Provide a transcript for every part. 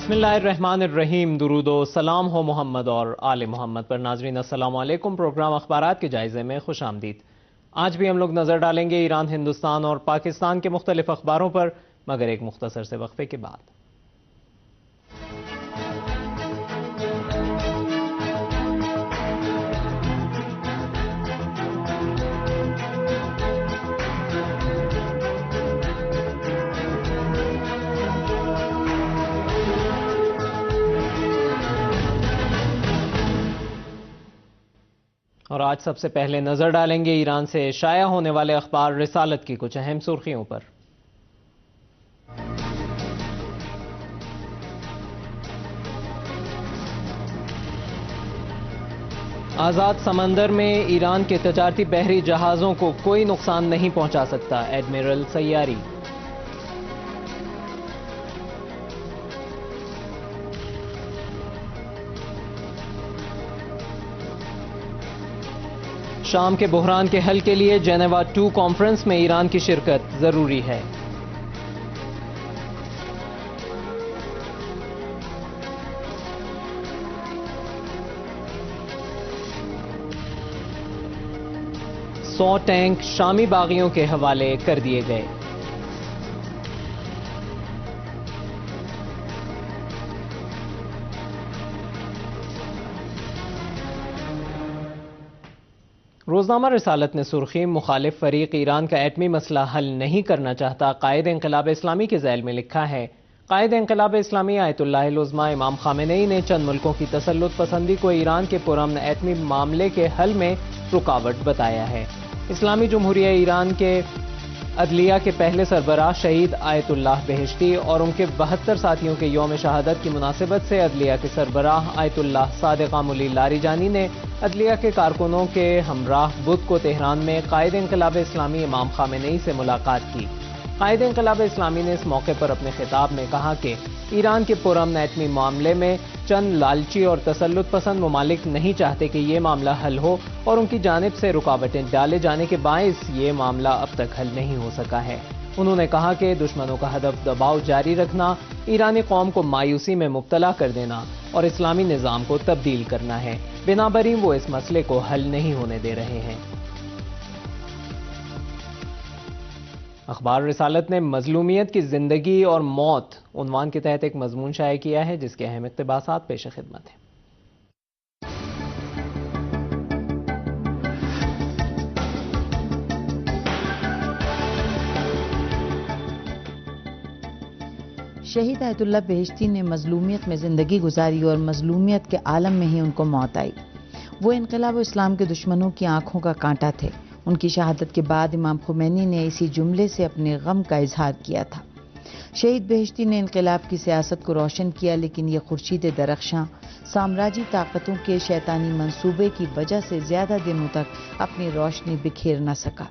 بسم اللہ الرحمن الرحیم، درود و سلام ہو محمد اور آل محمد پر۔ ناظرین السلام علیکم، پروگرام اخبارات کے جائزے میں خوش آمدید۔ آج بھی ہم لوگ نظر ڈالیں گے ایران، ہندوستان اور پاکستان کے مختلف اخباروں پر، مگر ایک مختصر سے وقفے کے بعد۔ اور آج سب سے پہلے نظر ڈالیں گے ایران سے شائع ہونے والے اخبار رسالت کی کچھ اہم سرخیوں پر۔ آزاد سمندر میں ایران کے تجارتی بحری جہازوں کو کوئی نقصان نہیں پہنچا سکتا، ایڈمرل سیاری۔ شام کے بحران کے حل کے لیے جنیوا 2 کانفرنس میں ایران کی شرکت ضروری ہے۔ سو ٹینک شامی باغیوں کے حوالے کر دیے گئے۔ روزنامہ رسالت نے سرخی مخالف فریق ایران کا ایٹمی مسئلہ حل نہیں کرنا چاہتا، قائد انقلاب اسلامی کے ذیل میں لکھا ہے۔ قائد انقلاب اسلامی آیت اللہ العظمیٰ امام خامنئی نے چند ملکوں کی تسلط پسندی کو ایران کے پرامن ایٹمی معاملے کے حل میں رکاوٹ بتایا ہے۔ اسلامی جمہوریہ ایران کے عدلیہ کے پہلے سربراہ شہید آیت اللہ بہشتی اور ان کے 72 ساتھیوں کے یوم شہادت کی مناسبت سے عدلیہ کے سربراہ آیت اللہ صادقہ ملی لاریجانی نے عدلیہ کے کارکنوں کے ہمراہ بدھ کو تہران میں قائد انقلاب اسلامی امام خامنئی سے ملاقات کی۔ قائد انقلاب اسلامی نے اس موقع پر اپنے خطاب میں کہا کہ ایران کے پرامن ایٹمی معاملے میں چند لالچی اور تسلط پسند ممالک نہیں چاہتے کہ یہ معاملہ حل ہو، اور ان کی جانب سے رکاوٹیں ڈالے جانے کے باعث یہ معاملہ اب تک حل نہیں ہو سکا ہے۔ انہوں نے کہا کہ دشمنوں کا ہدف دباؤ جاری رکھنا، ایرانی قوم کو مایوسی میں مبتلا کر دینا اور اسلامی نظام کو تبدیل کرنا ہے، بنابراین وہ اس مسئلے کو حل نہیں ہونے دے رہے ہیں۔ اخبار رسالت نے مظلومیت کی زندگی اور موت عنوان کے تحت ایک مضمون شائع کیا ہے، جس کے اہم اقتباسات پیش خدمت ہیں۔ شہید آیت اللہ بہشتی نے مظلومیت میں زندگی گزاری اور مظلومیت کے عالم میں ہی ان کو موت آئی۔ وہ انقلاب اسلام کے دشمنوں کی آنکھوں کا کانٹا تھے۔ ان کی شہادت کے بعد امام خمینی نے اسی جملے سے اپنے غم کا اظہار کیا تھا۔ شہید بہشتی نے انقلاب کی سیاست کو روشن کیا، لیکن یہ خورشید درخشاں سامراجی طاقتوں کے شیطانی منصوبے کی وجہ سے زیادہ دنوں تک اپنی روشنی بکھیر نہ سکا۔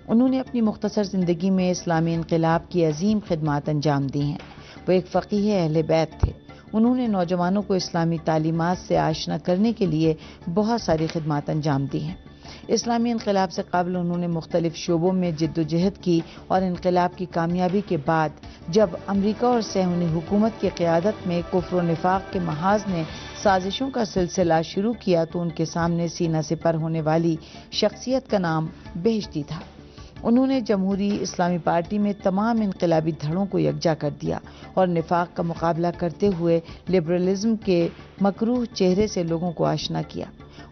انہوں نے اپنی مختصر زندگی میں اسلامی انقلاب کی عظیم خدمات انجام دی ہیں۔ وہ ایک فقیہ اہل بیت تھے۔ انہوں نے نوجوانوں کو اسلامی تعلیمات سے آشنا کرنے کے لیے بہت ساری خدمات انجام دی ہیں۔ اسلامی انقلاب سے قبل انہوں نے مختلف شعبوں میں جد و جہد کی، اور انقلاب کی کامیابی کے بعد جب امریکہ اور صہیونی حکومت کی قیادت میں کفر و نفاق کے محاذ نے سازشوں کا سلسلہ شروع کیا تو ان کے سامنے سینہ سپر ہونے والی شخصیت کا نام بہشتی تھا۔ انہوں نے جمہوری اسلامی پارٹی میں تمام انقلابی دھڑوں کو یکجا کر دیا اور نفاق کا مقابلہ کرتے ہوئے لبرلزم کے مکروہ چہرے سے لوگوں کو آشنا کیا۔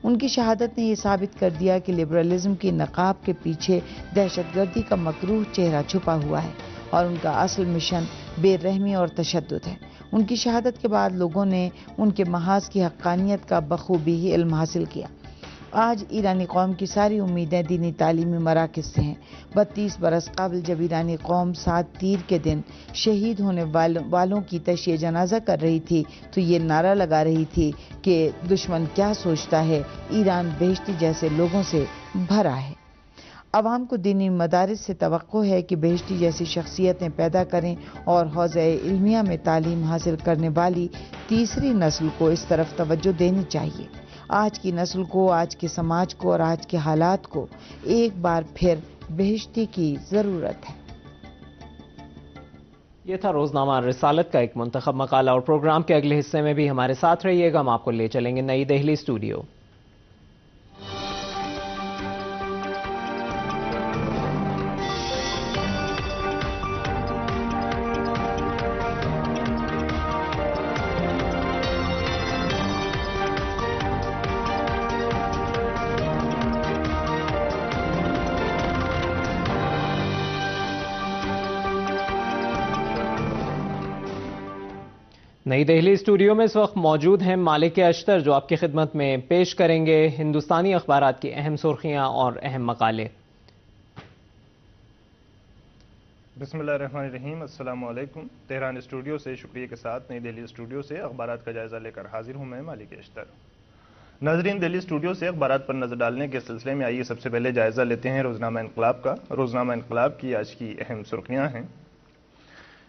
ان کی شہادت نے یہ ثابت کر دیا کہ لبرلزم کی نقاب کے پیچھے دہشت گردی کا مکروہ چہرہ چھپا ہوا ہے، اور ان کا اصل مشن بے رحمی اور تشدد ہے۔ ان کی شہادت کے بعد لوگوں نے ان کے محاذ کی حقانیت کا بخوبی ہی علم حاصل کیا۔ آج ایرانی قوم کی ساری امیدیں دینی تعلیمی مراکز سے ہیں۔ 32 برس قبل جب ایرانی قوم 7 تیر کے دن شہید ہونے والوں کی تشییع جنازہ کر رہی تھی تو یہ نعرہ لگا رہی تھی کہ دشمن کیا سوچتا ہے، ایران بہشتی جیسے لوگوں سے بھرا ہے۔ عوام کو دینی مدارس سے توقع ہے کہ بہشتی جیسی شخصیتیں پیدا کریں اور حوزہ علمیہ میں تعلیم حاصل کرنے والی تیسری نسل کو اس طرف توجہ دینی چاہیے۔ آج کی نسل کو، آج کے سماج کو اور آج کے حالات کو ایک بار پھر بہشتی کی ضرورت ہے۔ یہ تھا روزنامہ رسالت کا ایک منتخب مقالہ، اور پروگرام کے اگلے حصے میں بھی ہمارے ساتھ رہیے گا. ہم آپ کو لے چلیں گے نئی دہلی اسٹوڈیو. نئی دہلی اسٹوڈیو میں اس وقت موجود ہیں مالک اشتر، جو آپ کی خدمت میں پیش کریں گے ہندوستانی اخبارات کی اہم سرخیاں اور اہم مقالے. بسم اللہ الرحمن الرحیم. السلام علیکم. تہران اسٹوڈیو سے شکریہ کے ساتھ نئی دہلی اسٹوڈیو سے اخبارات کا جائزہ لے کر حاضر ہوں میں مالک اشتر. ناظرین، دہلی اسٹوڈیو سے اخبارات پر نظر ڈالنے کے سلسلے میں آئیے سب سے پہلے جائزہ لیتے ہیں روزنامہ انقلاب کا. روزنامہ انقلاب کی آج کی اہم سرخیاں ہیں: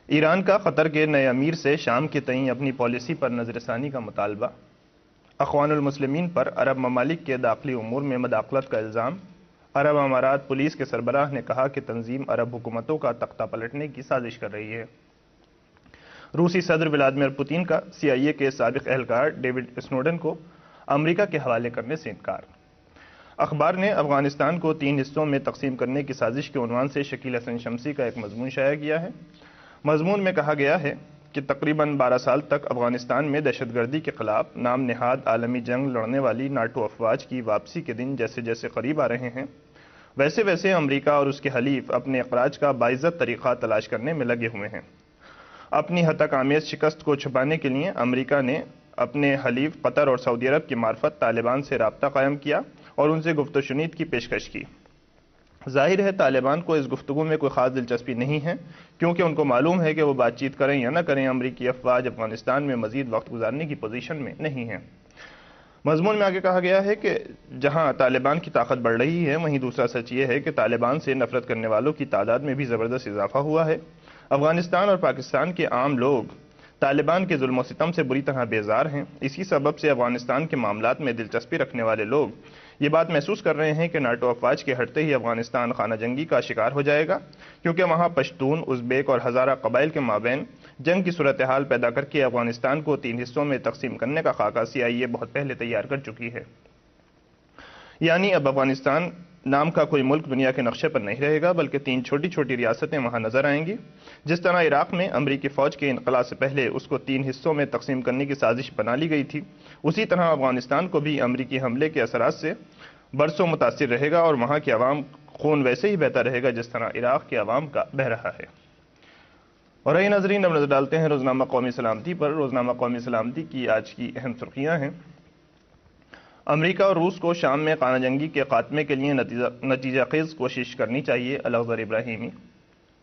ایران کا قطر کے نئے امیر سے شام کے تئیں اپنی پالیسی پر نظر ثانی کا مطالبہ. اخوان المسلمین پر عرب ممالک کے داخلی امور میں مداخلت کا الزام. عرب امارات پولیس کے سربراہ نے کہا کہ تنظیم عرب حکومتوں کا تختہ پلٹنے کی سازش کر رہی ہے. روسی صدر ولادیمیر پوتین کا CIA کے سابق اہلکار ڈیوڈ اسنوڈن کو امریکہ کے حوالے کرنے سے انکار. اخبار نے افغانستان کو 3 حصوں میں تقسیم کرنے کی سازش کے عنوان سے شکیل حسن شمسی کا ایک مضمون شائع کیا ہے. مضمون میں کہا گیا ہے کہ تقریباً 12 سال تک افغانستان میں دہشت گردی کے خلاف نام نہاد عالمی جنگ لڑنے والی ناٹو افواج کی واپسی کے دن جیسے جیسے قریب آ رہے ہیں، ویسے ویسے امریکہ اور اس کے حلیف اپنے اخراج کا باعزت طریقہ تلاش کرنے میں لگے ہوئے ہیں. اپنی ہتک آمیز شکست کو چھپانے کے لیے امریکہ نے اپنے حلیف قطر اور سعودی عرب کی معرفت طالبان سے رابطہ قائم کیا اور ان سے گفت و شنید کی پیشکش کی. ظاہر ہے طالبان کو اس گفتگو میں کوئی خاص دلچسپی نہیں ہے، کیونکہ ان کو معلوم ہے کہ وہ بات چیت کریں یا نہ کریں، امریکی افواج افغانستان میں مزید وقت گزارنے کی پوزیشن میں نہیں ہیں. مضمون میں آگے کہا گیا ہے کہ جہاں طالبان کی طاقت بڑھ رہی ہے، وہیں دوسرا سچ یہ ہے کہ طالبان سے نفرت کرنے والوں کی تعداد میں بھی زبردست اضافہ ہوا ہے. افغانستان اور پاکستان کے عام لوگ طالبان کے ظلم و ستم سے بری طرح بیزار ہیں. اسی سبب سے افغانستان کے معاملات میں دلچسپی رکھنے والے لوگ یہ بات محسوس کر رہے ہیں کہ ناٹو افواج کے ہٹتے ہی افغانستان خانہ جنگی کا شکار ہو جائے گا، کیونکہ وہاں پشتون، ازبیک اور ہزارہ قبائل کے مابین جنگ کی صورتحال پیدا کر کے افغانستان کو 3 حصوں میں تقسیم کرنے کا خاکہ CIA بہت پہلے تیار کر چکی ہے. یعنی اب افغانستان نام کا کوئی ملک دنیا کے نقشے پر نہیں رہے گا، بلکہ 3 چھوٹی چھوٹی ریاستیں وہاں نظر آئیں گی. جس طرح عراق میں امریکی فوج کے انقلاب سے پہلے اس کو 3 حصوں میں تقسیم کرنے کی سازش بنا لی گئی تھی، اسی طرح افغانستان کو بھی امریکی حملے کے اثرات سے برسوں متاثر رہے گا اور وہاں کے عوام خون ویسے ہی بہتا رہے گا جس طرح عراق کے عوام کا بہہ رہا ہے. اور اے ناظرین، اب نظر ڈالتے ہیں روزنامہ قومی سلامتی پر. روزنامہ قومی سلامتی کی آج کی اہم سرخیاں ہیں: امریکہ اور روس کو شام میں خانہ جنگی کے خاتمے کے لیے نتیجہ خیز کوشش کرنی چاہیے، الاظہر ابراہیمی.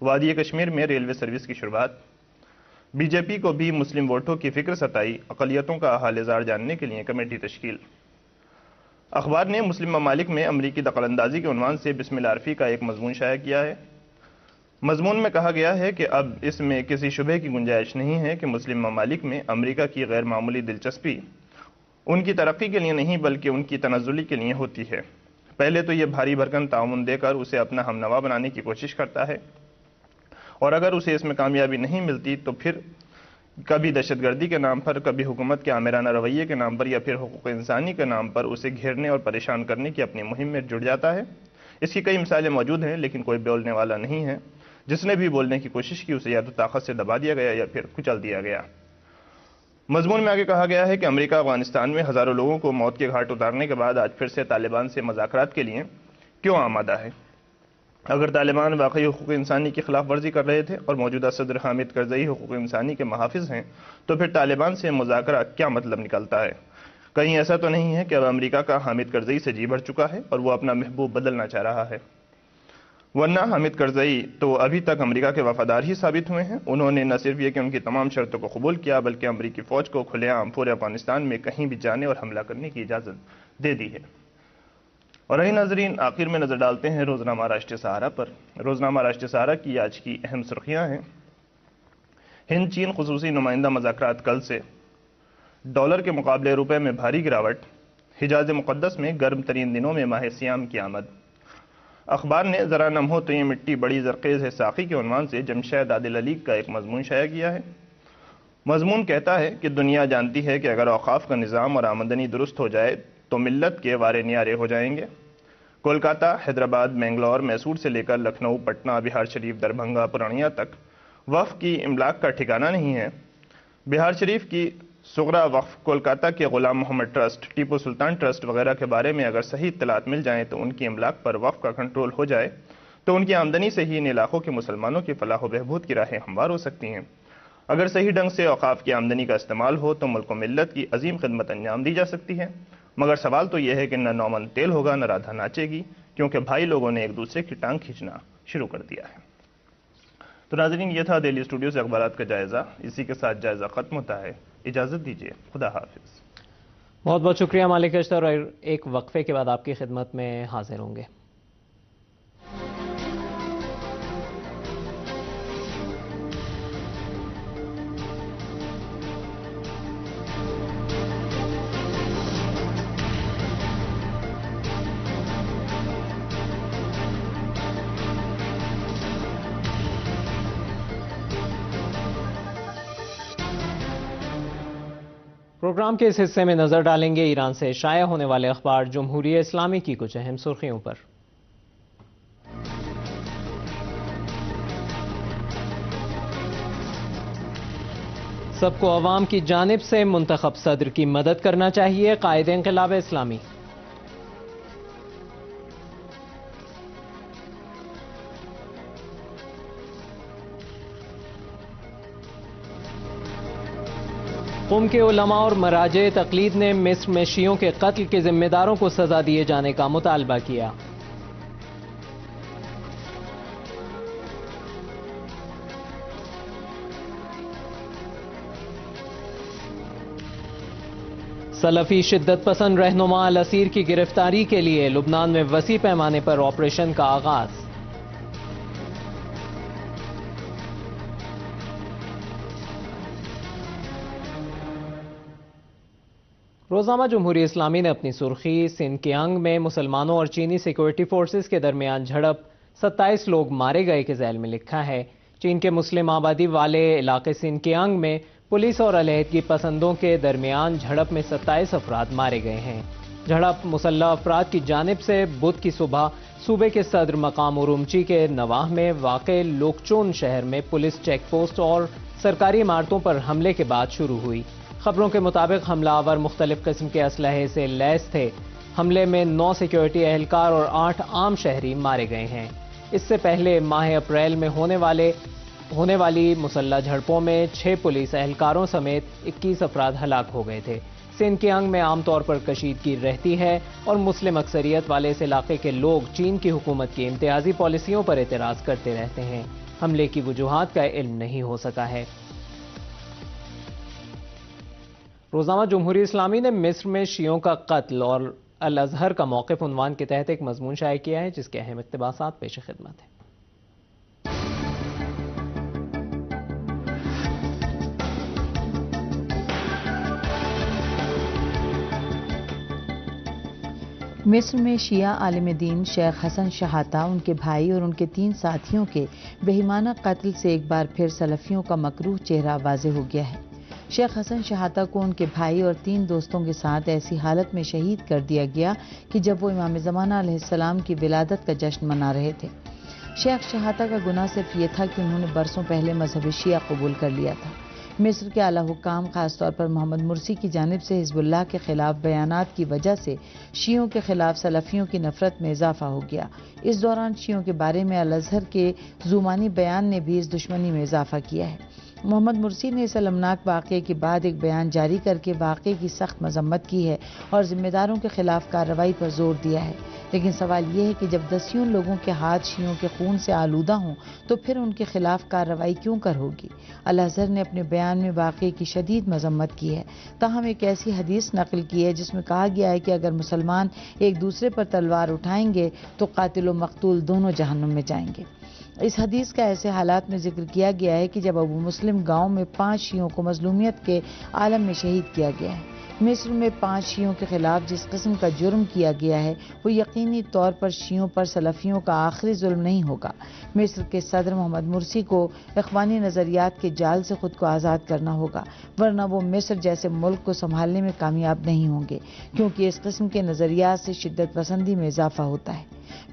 وادی کشمیر میں ریلوے سروس کی شروعات. BJP کو بھی مسلم ووٹوں کی فکر ستائی، اقلیتوں کا حال زار جاننے کے لیے کمیٹی تشکیل. اخبار نے مسلم ممالک میں امریکی دخل اندازی کے عنوان سے بسم اللہ عرفی کا ایک مضمون شائع کیا ہے. مضمون میں کہا گیا ہے کہ اب اس میں کسی شبہ کی گنجائش نہیں ہے کہ مسلم ممالک میں امریکہ کی غیر معمولی دلچسپی ان کی ترقی کے لیے نہیں بلکہ ان کی تنزلی کے لیے ہوتی ہے. پہلے تو یہ بھاری بھرکن تعاون دے کر اسے اپنا ہم نوا بنانے کی کوشش کرتا ہے، اور اگر اسے اس میں کامیابی نہیں ملتی تو پھر کبھی دہشت گردی کے نام پر، کبھی حکومت کے آمرانہ رویے کے نام پر، یا پھر حقوق انسانی کے نام پر اسے گھیرنے اور پریشان کرنے کی اپنی مہم میں جڑ جاتا ہے. اس کی کئی مثالیں موجود ہیں، لیکن کوئی بولنے والا نہیں ہے. جس نے بھی بولنے کی کوشش کی اسے یا تو طاقت سے دبا دیا گیا یا پھر کچل دیا گیا. مضمون میں آگے کہا گیا ہے کہ امریکہ افغانستان میں ہزاروں لوگوں کو موت کے گھاٹ اتارنے کے بعد آج پھر سے طالبان سے مذاکرات کے لیے کیوں آمادہ ہے. اگر طالبان واقعی حقوق انسانی کی خلاف ورزی کر رہے تھے اور موجودہ صدر حامد کرزئی حقوق انسانی کے محافظ ہیں، تو پھر طالبان سے مذاکرہ کیا مطلب نکلتا ہے؟ کہیں ایسا تو نہیں ہے کہ اب امریکہ کا حامد کرزئی سے جی بھر چکا ہے اور وہ اپنا محبوب بدلنا چاہ رہا ہے؟ ورنہ حامد کرزئی تو ابھی تک امریکہ کے وفادار ہی ثابت ہوئے ہیں. انہوں نے نہ صرف یہ کہ ان کی تمام شرطوں کو قبول کیا، بلکہ امریکی فوج کو کھلے عام پورے افغانستان میں کہیں بھی جانے اور حملہ کرنے کی اجازت دے دی ہے. اور رہی ناظرین، آخر میں نظر ڈالتے ہیں روزنامہ راشٹریہ سہارا پر. روزنامہ راشٹریہ سہارا کی آج کی اہم سرخیاں ہیں: ہند چین خصوصی نمائندہ مذاکرات کل سے. ڈالر کے مقابلے روپے میں بھاری گراوٹ. حجاز مقدس میں گرم ترین دنوں میں ماہ سیام کی آمد. اخبار نے ذرا نم ہو تو یہ مٹی بڑی زرخیز ہے ساقی کے عنوان سے جمشید عادل علی کا ایک مضمون شائع کیا ہے۔ مضمون کہتا ہے کہ دنیا جانتی ہے کہ اگر اوقاف کا نظام اور آمدنی درست ہو جائے تو ملت کے وارے نیارے ہو جائیں گے۔ کولکاتہ، حیدرآباد، منگلور، میسور سے لے کر لکھنؤ، پٹنہ، بہار شریف، دربھنگہ، پورنیہ تک وقف کی املاک کا ٹھکانہ نہیں ہے۔ بہار شریف کی صغرا وقف، کولکاتہ کے غلام محمد ٹرسٹ، ٹیپو سلطان ٹرسٹ وغیرہ کے بارے میں اگر صحیح اطلاعات مل جائیں تو ان کی املاک پر وقف کا کنٹرول ہو جائے تو ان کی آمدنی سے ہی ان علاقوں کے مسلمانوں کی فلاح و بہبود کی راہیں ہموار ہو سکتی ہیں۔ اگر صحیح ڈھنگ سے اوقاف کی آمدنی کا استعمال ہو تو ملک و ملت کی عظیم خدمت انجام دی جا سکتی ہے، مگر سوال تو یہ ہے کہ نہ نومن تیل ہوگا نہ رادھا ناچے گی، کیونکہ بھائی لوگوں نے ایک دوسرے کی ٹانگ کھینچنا شروع کر دیا ہے۔ تو ناظرین، یہ تھا دہلی اسٹوڈیو سے اخبارات کا جائزہ۔ اسی کے ساتھ جائزہ ختم ہوتا ہے۔ اجازت دیجیے، خدا حافظ۔ بہت بہت شکریہ مالک اشتر، اور ایک وقفے کے بعد آپ کی خدمت میں حاضر ہوں گے۔ پروگرام کے اس حصے میں نظر ڈالیں گے ایران سے شائع ہونے والے اخبار جمہوریہ اسلامی کی کچھ اہم سرخیوں پر۔ سب کو عوام کی جانب سے منتخب صدر کی مدد کرنا چاہیے، قائد انقلاب اسلامی۔ قوم کے علماء اور مراجع تقلید نے مصر میں شیعوں کے قتل کے ذمہ داروں کو سزا دیے جانے کا مطالبہ کیا۔ سلفی شدت پسند رہنما الاسیر کی گرفتاری کے لیے لبنان میں وسیع پیمانے پر آپریشن کا آغاز۔ روزنامہ جمہوریہ اسلامی نے اپنی سرخی سنکیانگ میں مسلمانوں اور چینی سیکورٹی فورسز کے درمیان جھڑپ 27 لوگ مارے گئے کے ذیل میں لکھا ہے، چین کے مسلم آبادی والے علاقے سنکیانگ میں پولیس اور علیحدگی پسندوں کے درمیان جھڑپ میں 27 افراد مارے گئے ہیں۔ جھڑپ مسلح افراد کی جانب سے بدھ کی صبح صوبے کے صدر مقام ارومچی کے نواح میں واقع لوکچون شہر میں پولیس چیک پوسٹ اور سرکاری عمارتوں پر حملے کے بعد شروع ہوئی۔ خبروں کے مطابق حملہ آور مختلف قسم کے اسلحے سے لیس تھے۔ حملے میں 9 سیکیورٹی اہلکار اور 8 عام شہری مارے گئے ہیں۔ اس سے پہلے ماہ اپریل میں ہونے والی مسلح جھڑپوں میں 6 پولیس اہلکاروں سمیت 21 افراد ہلاک ہو گئے تھے۔ سنکیانگ میں عام طور پر کشیدگی رہتی ہے اور مسلم اکثریت والے اس علاقے کے لوگ چین کی حکومت کی امتیازی پالیسیوں پر اعتراض کرتے رہتے ہیں۔ حملے کی وجوہات کا علم نہیں ہو سکا ہے۔ روزنامہ جمہوریہ اسلامی نے مصر میں شیعوں کا قتل اور الازہر کا موقف عنوان کے تحت ایک مضمون شائع کیا ہے، جس کے اہم اقتباسات پیش خدمت ہیں۔ مصر میں شیعہ عالم دین شیخ حسن شحاتہ، ان کے بھائی اور ان کے 3 ساتھیوں کے بہیمانہ قتل سے ایک بار پھر سلفیوں کا مکروہ چہرہ واضح ہو گیا ہے۔ شیخ حسن شحاتہ کو ان کے بھائی اور 3 دوستوں کے ساتھ ایسی حالت میں شہید کر دیا گیا کہ جب وہ امام زمانہ علیہ السلام کی ولادت کا جشن منا رہے تھے۔ شیخ شحاتہ کا گناہ صرف یہ تھا کہ انہوں نے برسوں پہلے مذہب شیعہ قبول کر لیا تھا۔ مصر کے اعلیٰ حکام خاص طور پر محمد مرسی کی جانب سے حزب اللہ کے خلاف بیانات کی وجہ سے شیعوں کے خلاف سلفیوں کی نفرت میں اضافہ ہو گیا۔ اس دوران شیعوں کے بارے میں الازہر کے زومانی بیان نے بھی اس دشمنی میں اضافہ کیا ہے۔ محمد مرسی نے اس المناک واقعے کے بعد ایک بیان جاری کر کے واقعے کی سخت مذمت کی ہے اور ذمہ داروں کے خلاف کارروائی پر زور دیا ہے، لیکن سوال یہ ہے کہ جب دسیوں لوگوں کے ہاتھ شیعوں کے خون سے آلودہ ہوں تو پھر ان کے خلاف کارروائی کیوں کر ہوگی؟ الازہر نے اپنے بیان میں واقعے کی شدید مذمت کی ہے، تاہم ایک ایسی حدیث نقل کی ہے جس میں کہا گیا ہے کہ اگر مسلمان ایک دوسرے پر تلوار اٹھائیں گے تو قاتل و مقتول دونوں جہنم میں جائیں گے۔ اس حدیث کا ایسے حالات میں ذکر کیا گیا ہے کہ جب ابو مسلم گاؤں میں 5 شیعوں کو مظلومیت کے عالم میں شہید کیا گیا ہے۔ مصر میں 5 شیعوں کے خلاف جس قسم کا جرم کیا گیا ہے وہ یقینی طور پر شیعوں پر سلفیوں کا آخری ظلم نہیں ہوگا۔ مصر کے صدر محمد مرسی کو اخوانی نظریات کے جال سے خود کو آزاد کرنا ہوگا، ورنہ وہ مصر جیسے ملک کو سنبھالنے میں کامیاب نہیں ہوں گے، کیونکہ اس قسم کے نظریات سے شدت پسندی میں اضافہ ہوتا ہے۔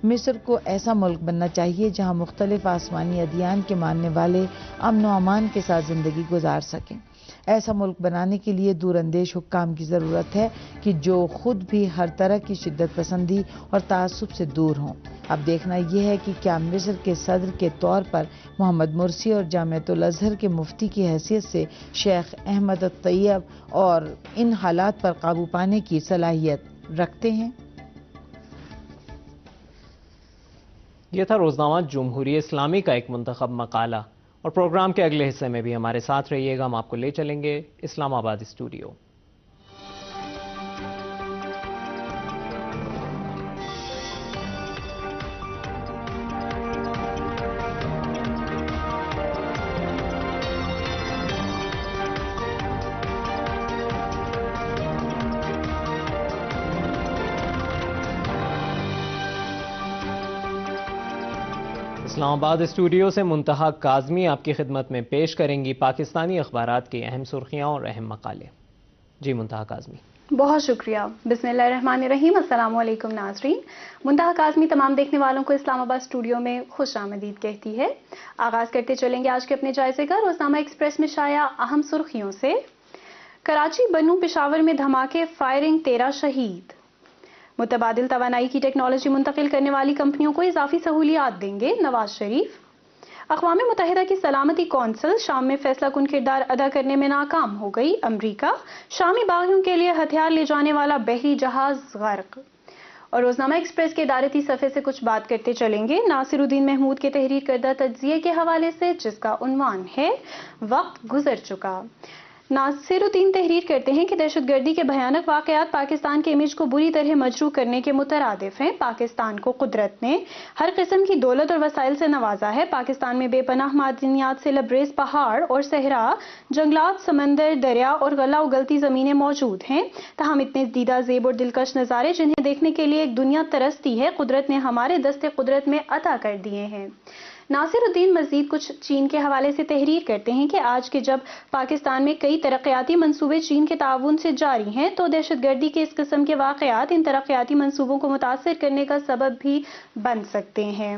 مصر کو ایسا ملک بننا چاہیے جہاں مختلف آسمانی ادیان کے ماننے والے امن و امان کے ساتھ زندگی گزار سکیں۔ ایسا ملک بنانے کے لیے دور اندیش حکام کی ضرورت ہے کہ جو خود بھی ہر طرح کی شدت پسندی اور تعصب سے دور ہوں۔ اب دیکھنا یہ ہے کہ کیا مصر کے صدر کے طور پر محمد مرسی اور جامعۃ الازہر کے مفتی کی حیثیت سے شیخ احمد الطیب اور ان حالات پر قابو پانے کی صلاحیت رکھتے ہیں۔ یہ تھا روزنامہ جمہوریہ اسلامی کا ایک منتخب مقالہ، اور پروگرام کے اگلے حصے میں بھی ہمارے ساتھ رہیے گا۔ ہم آپ کو لے چلیں گے اسلام آباد اسٹوڈیو۔ اسلام آباد اسٹوڈیو سے منتہا کاظمی آپ کی خدمت میں پیش کریں گی پاکستانی اخبارات کی اہم سرخیاں اور اہم مقالے۔ جی منتہا کاظمی۔ بہت شکریہ۔ بسم اللہ الرحمن الرحیم۔ السلام علیکم ناظرین۔ منتہا کاظمی تمام دیکھنے والوں کو اسلام آباد اسٹوڈیو میں خوش آمدید کہتی ہے۔ آغاز کرتے چلیں گے آج کے اپنے جائزے کا روزنامہ ایکسپریس میں شائع اہم سرخیوں سے۔ کراچی بنو پشاور میں دھماکے، فائرنگ، 13 شہید۔ متبادل توانائی کی ٹیکنالوجی منتقل کرنے والی کمپنیوں کو اضافی سہولیات دیں گے نواز شریف۔ اقوام متحدہ کی سلامتی کونسل شام میں فیصلہ کن کردار ادا کرنے میں ناکام ہو گئی۔ امریکہ شامی باغیوں کے لیے ہتھیار لے جانے والا بحری جہاز غرق۔ اور روزنامہ ایکسپریس کے ادارتی صفحے سے کچھ بات کرتے چلیں گے ناصر الدین محمود کے تحریر کردہ تجزیے کے حوالے سے، جس کا عنوان ہے وقت گزر چکا۔ ناصر الدین تحریر کرتے ہیں کہ دہشت گردی کے بھیانک واقعات پاکستان کے امیج کو بری طرح مجروح کرنے کے مترادف ہیں۔ پاکستان کو قدرت نے ہر قسم کی دولت اور وسائل سے نوازا ہے۔ پاکستان میں بے پناہ معدنیات سے لبریز پہاڑ اور صحرا، جنگلات، سمندر، دریا اور غلہ اگلتی زمینیں موجود ہیں۔ تاہم اتنے دیدہ زیب اور دلکش نظارے جنہیں دیکھنے کے لیے ایک دنیا ترستی ہے، قدرت نے ہمارے دستے قدرت میں عطا کر دیے ہیں۔ ناصر الدین مزید کچھ چین کے حوالے سے تحریر کرتے ہیں کہ آج کے جب پاکستان میں کئی ترقیاتی منصوبے چین کے تعاون سے جاری ہیں تو دہشت گردی کے اس قسم کے واقعات ان ترقیاتی منصوبوں کو متاثر کرنے کا سبب بھی بن سکتے ہیں۔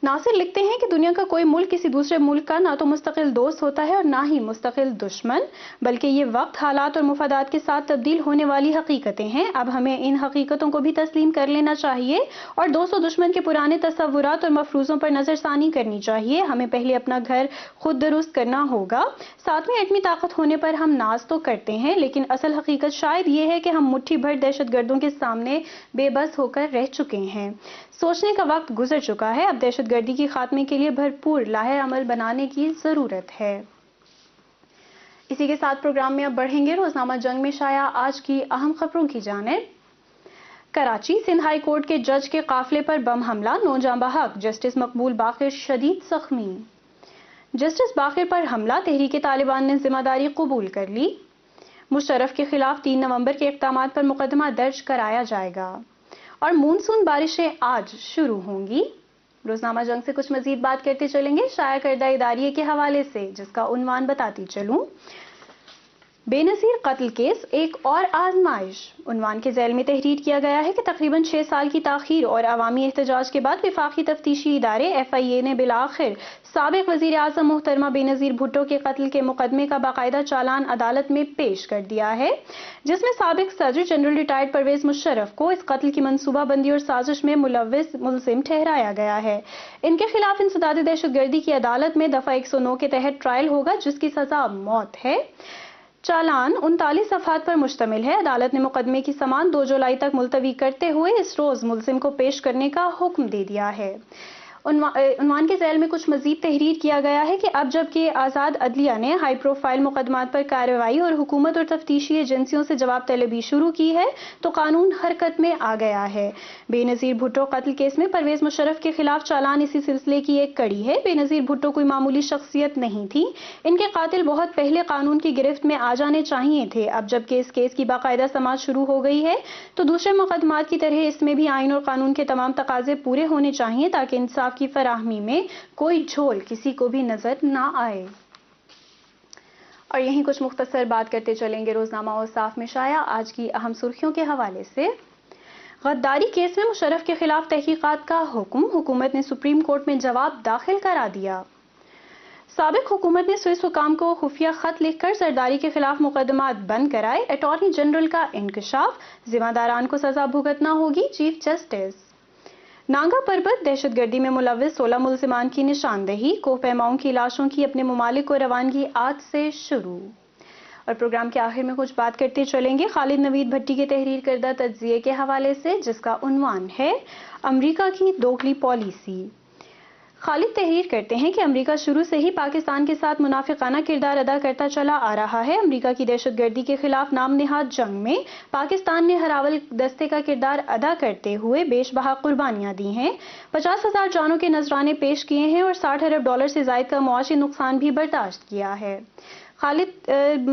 ناصر لکھتے ہیں کہ دنیا کا کوئی ملک کسی دوسرے ملک کا نہ تو مستقل دوست ہوتا ہے اور نہ ہی مستقل دشمن، بلکہ یہ وقت، حالات اور مفادات کے ساتھ تبدیل ہونے والی حقیقتیں ہیں۔ اب ہمیں ان حقیقتوں کو بھی تسلیم کر لینا چاہیے اور دوست و دشمن کے پرانے تصورات اور مفروضوں پر نظر ثانی کرنی چاہیے۔ ہمیں پہلے اپنا گھر خود درست کرنا ہوگا۔ 7ویں ایٹمی طاقت ہونے پر ہم ناز تو کرتے ہیں، لیکن اصل حقیقت شاید یہ ہے کہ ہم مٹھی بھر دہشت گردوں کے سامنے بے بس ہو کر رہ چکے ہیں۔ سوچنے کا وقت گزر چکا ہے۔ اب دہشت گردی کی خاتمے کے لیے بھرپور لاہے عمل بنانے کی ضرورت ہے۔ اسی کے ساتھ پروگرام میں اب بڑھیں گے روزنامہ جنگ میں شائع آج کی اہم خبروں کی جانب۔ کراچی سندھ ہائی کورٹ کے جج کے قافلے پر بم حملہ، 9 جاں بحق، جسٹس مقبول باقر شدید زخمی۔ جسٹس باقر پر حملہ، تحریک طالبان نے ذمہ داری قبول کر لی۔ مشرف کے خلاف 3 نومبر کے اقدامات پر مقدمہ درج کرایا جائے گا۔ اور مونسون بارشیں آج شروع ہوں گی۔ روزنامہ جنگ سے کچھ مزید بات کرتے چلیں گے شائع کردہ اداریے کے حوالے سے، جس کا عنوان بتاتی چلوں۔ بے نظیر قتل کیس ایک اور آزمائش، عنوان کے ذیل میں تحریر کیا گیا ہے کہ تقریباً 6 سال کی تاخیر اور عوامی احتجاج کے بعد وفاقی تفتیشی ادارے FIA نے بالآخر سابق وزیر اعظم محترمہ بے نظیر بھٹو کے قتل کے مقدمے کا باقاعدہ چالان عدالت میں پیش کر دیا ہے، جس میں سابق صدر جنرل ریٹائرڈ پرویز مشرف کو اس قتل کی منصوبہ بندی اور سازش میں ملوث ملزم ٹھہرایا گیا ہے۔ ان کے خلاف انسداد دہشت گردی کی عدالت میں دفعہ 109 کے تحت ٹرائل ہوگا، جس کی سزا موت ہے۔ چالان 39 صفحات پر مشتمل ہے۔ عدالت نے مقدمے کی سماعت 2 جولائی تک ملتوی کرتے ہوئے اس روز ملزم کو پیش کرنے کا حکم دے دیا ہے۔ عنوان کے ذیل میں کچھ مزید تحریر کیا گیا ہے کہ اب جبکہ آزاد عدلیہ نے ہائی پروفائل مقدمات پر کارروائی اور حکومت اور تفتیشی ایجنسیوں سے جواب طلبی شروع کی ہے تو قانون حرکت میں آ گیا ہے۔ بے نظیر بھٹو قتل کیس میں پرویز مشرف کے خلاف چالان اسی سلسلے کی ایک کڑی ہے۔ بے نظیر بھٹو کوئی معمولی شخصیت نہیں تھی، ان کے قاتل بہت پہلے قانون کی گرفت میں آ جانے چاہیے تھے۔ اب جبکہ اس کیس کی باقاعدہ سماعت شروع ہو گئی ہے تو دوسرے مقدمات کی طرح اس میں بھی آئین اور قانون کے تمام تقاضے پورے ہونے چاہیے تاکہ انصاف کی فراہمی میں کوئی جھول کسی کو بھی نظر نہ آئے۔ اور یہیں کچھ مختصر بات کرتے چلیں گے روزنامہ اوصاف میں شائع آج کی اہم سرخیوں کے حوالے سے۔ غداری کیس میں مشرف کے خلاف تحقیقات کا حکم، حکومت نے سپریم کورٹ میں جواب داخل کرا دیا۔ سابق حکومت نے سوئس حکام کو خفیہ خط لکھ کر زرداری کے خلاف مقدمات بند کرائے، اٹارنی جنرل کا انکشاف، ذمہ داران کو سزا بھگتنا ہوگی، چیف جسٹس۔ نانگا پربت دہشت گردی میں ملوث 16 ملزمان کی نشاندہی، کوہ پیماؤں کی لاشوں کی اپنے ممالک کو روانگی آج سے شروع۔ اور پروگرام کے آخر میں کچھ بات کرتے چلیں گے خالد نوید بھٹی کے تحریر کردہ تجزیے کے حوالے سے، جس کا عنوان ہے امریکہ کی دوگلی پالیسی۔ خالد تحریر کرتے ہیں کہ امریکہ شروع سے ہی پاکستان کے ساتھ منافقانہ کردار ادا کرتا چلا آ رہا ہے۔ امریکہ کی دہشت گردی کے خلاف نام نہاد جنگ میں پاکستان نے ہراول دستے کا کردار ادا کرتے ہوئے بیش بہا قربانیاں دی ہیں، 50,000 جانوں کے نذرانے پیش کیے ہیں اور $60 ارب سے زائد کا معاشی نقصان بھی برداشت کیا ہے۔ خالد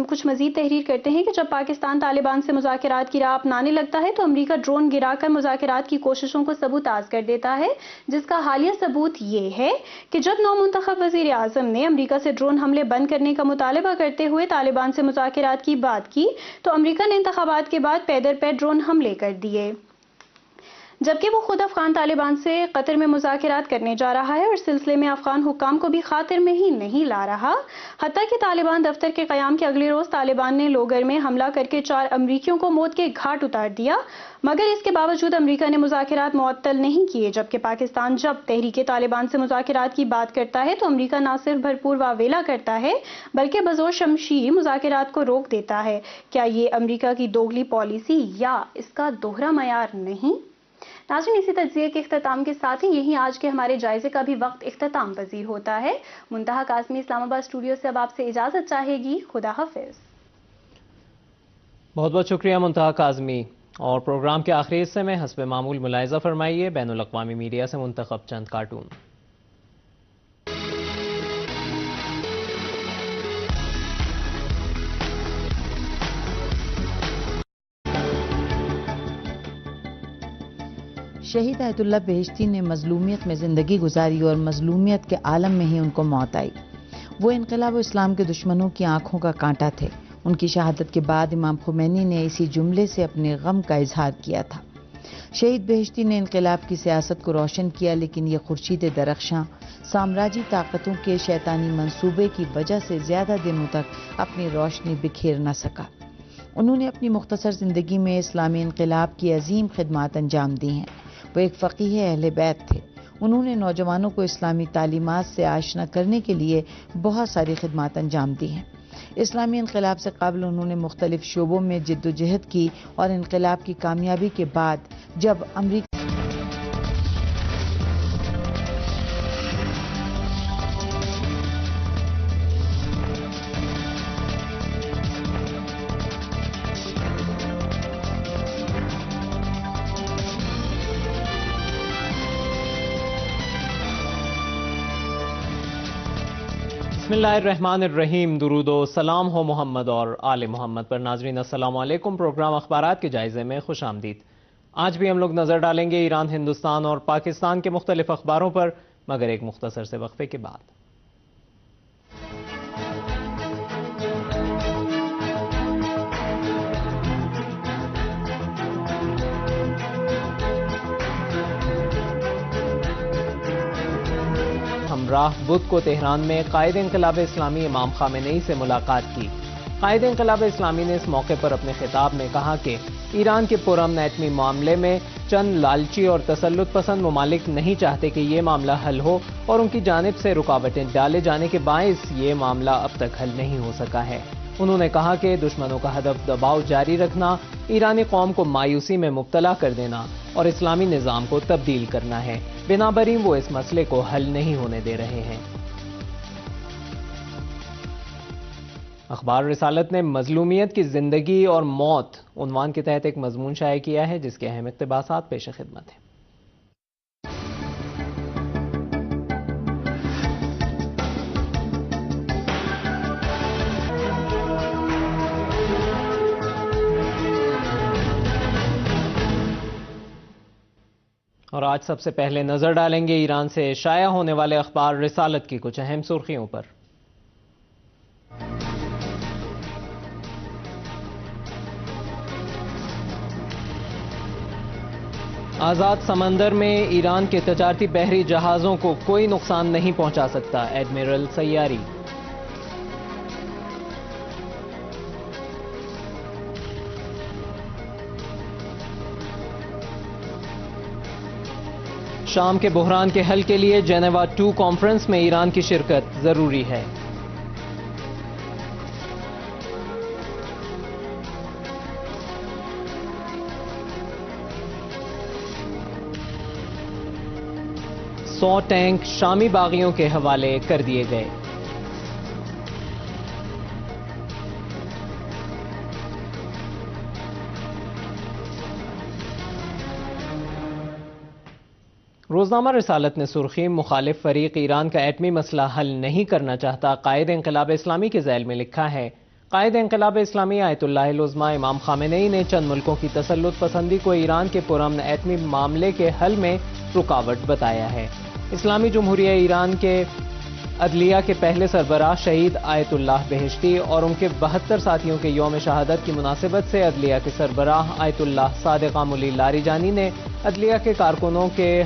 کچھ مزید تحریر کرتے ہیں کہ جب پاکستان طالبان سے مذاکرات کی راہ اپنانے لگتا ہے تو امریکہ ڈرون گرا کر مذاکرات کی کوششوں کو سبوتاژ کر دیتا ہے، جس کا حالیہ ثبوت یہ ہے کہ جب نو منتخب وزیر اعظم نے امریکہ سے ڈرون حملے بند کرنے کا مطالبہ کرتے ہوئے طالبان سے مذاکرات کی بات کی تو امریکہ نے انتخابات کے بعد پے در پے ڈرون حملے کر دیے، جبکہ وہ خود افغان طالبان سے قطر میں مذاکرات کرنے جا رہا ہے اور اس سلسلے میں افغان حکام کو بھی خاطر میں ہی نہیں لا رہا۔ حتیٰ کہ طالبان دفتر کے قیام کے اگلے روز طالبان نے لوگر میں حملہ کر کے 4 امریکیوں کو موت کے گھاٹ اتار دیا، مگر اس کے باوجود امریکہ نے مذاکرات معطل نہیں کیے، جبکہ پاکستان جب تحریک طالبان سے مذاکرات کی بات کرتا ہے تو امریکہ نہ صرف بھرپور واویلا کرتا ہے بلکہ بزور شمشیر مذاکرات کو روک دیتا ہے۔ کیا یہ امریکہ کی دوگلی پالیسی یا اس کا دوہرا معیار نہیں؟ ناظرین، اسی تجزیے کے اختتام کے ساتھ ہی یہی آج کے ہمارے جائزے کا بھی وقت اختتام پذیر ہوتا ہے۔ منتہا قاسمی اسلام آباد اسٹوڈیو سے اب آپ سے اجازت چاہے گی۔ خدا حافظ۔ بہت بہت شکریہ منتہا کاظمی۔ اور پروگرام کے آخری حصے میں حسب معمول ملاحظہ فرمائیے بین الاقوامی میڈیا سے منتخب چند کارٹون۔ شہید آیت اللہ بہشتی نے مظلومیت میں زندگی گزاری اور مظلومیت کے عالم میں ہی ان کو موت آئی۔ وہ انقلاب و اسلام کے دشمنوں کی آنکھوں کا کانٹا تھے۔ ان کی شہادت کے بعد امام خمینی نے اسی جملے سے اپنے غم کا اظہار کیا تھا۔ شہید بہشتی نے انقلاب کی سیاست کو روشن کیا، لیکن یہ خورشید درخشاں سامراجی طاقتوں کے شیطانی منصوبے کی وجہ سے زیادہ دنوں تک اپنی روشنی بکھیر نہ سکا۔ انہوں نے اپنی مختصر زندگی میں اسلامی انقلاب کی عظیم خدمات انجام دی ہیں۔ وہ ایک فقیہ اہل بیت تھے۔ انہوں نے نوجوانوں کو اسلامی تعلیمات سے آشنا کرنے کے لیے بہت ساری خدمات انجام دی ہیں۔ اسلامی انقلاب سے قبل انہوں نے مختلف شعبوں میں جد و جہد کی اور انقلاب کی کامیابی کے بعد جب امریکہ بسم اللہ الرحمن الرحیم، درود و سلام ہو محمد اور آل محمد پر۔ ناظرین السلام علیکم، پروگرام اخبارات کے جائزے میں خوش آمدید۔ آج بھی ہم لوگ نظر ڈالیں گے ایران، ہندوستان اور پاکستان کے مختلف اخباروں پر، مگر ایک مختصر سے وقفے کے بعد۔ ہمراہ بدھ کو تہران میں قائد انقلاب اسلامی امام خامنئی سے ملاقات کی۔ قائد انقلاب اسلامی نے اس موقع پر اپنے خطاب میں کہا کہ ایران کے پرامن ایٹمی معاملے میں چند لالچی اور تسلط پسند ممالک نہیں چاہتے کہ یہ معاملہ حل ہو، اور ان کی جانب سے رکاوٹیں ڈالے جانے کے باعث یہ معاملہ اب تک حل نہیں ہو سکا ہے۔ انہوں نے کہا کہ دشمنوں کا ہدف دباؤ جاری رکھنا، ایرانی قوم کو مایوسی میں مبتلا کر دینا اور اسلامی نظام کو تبدیل کرنا ہے، بنابراین وہ اس مسئلے کو حل نہیں ہونے دے رہے ہیں۔ اخبار رسالت نے مظلومیت کی زندگی اور موت عنوان کے تحت ایک مضمون شائع کیا ہے جس کے اہم اقتباسات پیش خدمت ہیں۔ اور آج سب سے پہلے نظر ڈالیں گے ایران سے شائع ہونے والے اخبار رسالت کی کچھ اہم سرخیوں پر۔ آزاد سمندر میں ایران کے تجارتی بحری جہازوں کو کوئی نقصان نہیں پہنچا سکتا، ایڈمرل سیاری۔ شام کے بحران کے حل کے لیے جنیوا 2 کانفرنس میں ایران کی شرکت ضروری ہے۔ سو ٹینک شامی باغیوں کے حوالے کر دیے گئے۔ روزنامہ رسالت نے سرخی مخالف فریق ایران کا ایٹمی مسئلہ حل نہیں کرنا چاہتا، قائد انقلاب اسلامی کے ذیل میں لکھا ہے۔ قائد انقلاب اسلامی آیت اللہ العظمہ امام خامنئی نے چند ملکوں کی تسلط پسندی کو ایران کے پرامن ایٹمی معاملے کے حل میں رکاوٹ بتایا ہے۔ اسلامی جمہوریہ ایران کے عدلیہ کے پہلے سربراہ شہید آیت اللہ بہشتی اور ان کے 72 ساتھیوں کے یوم شہادت کی مناسبت سے عدلیہ کے سربراہ آیت اللہ صادق عاملی لاریجانی نے عدلیہ کے کارکنوں کے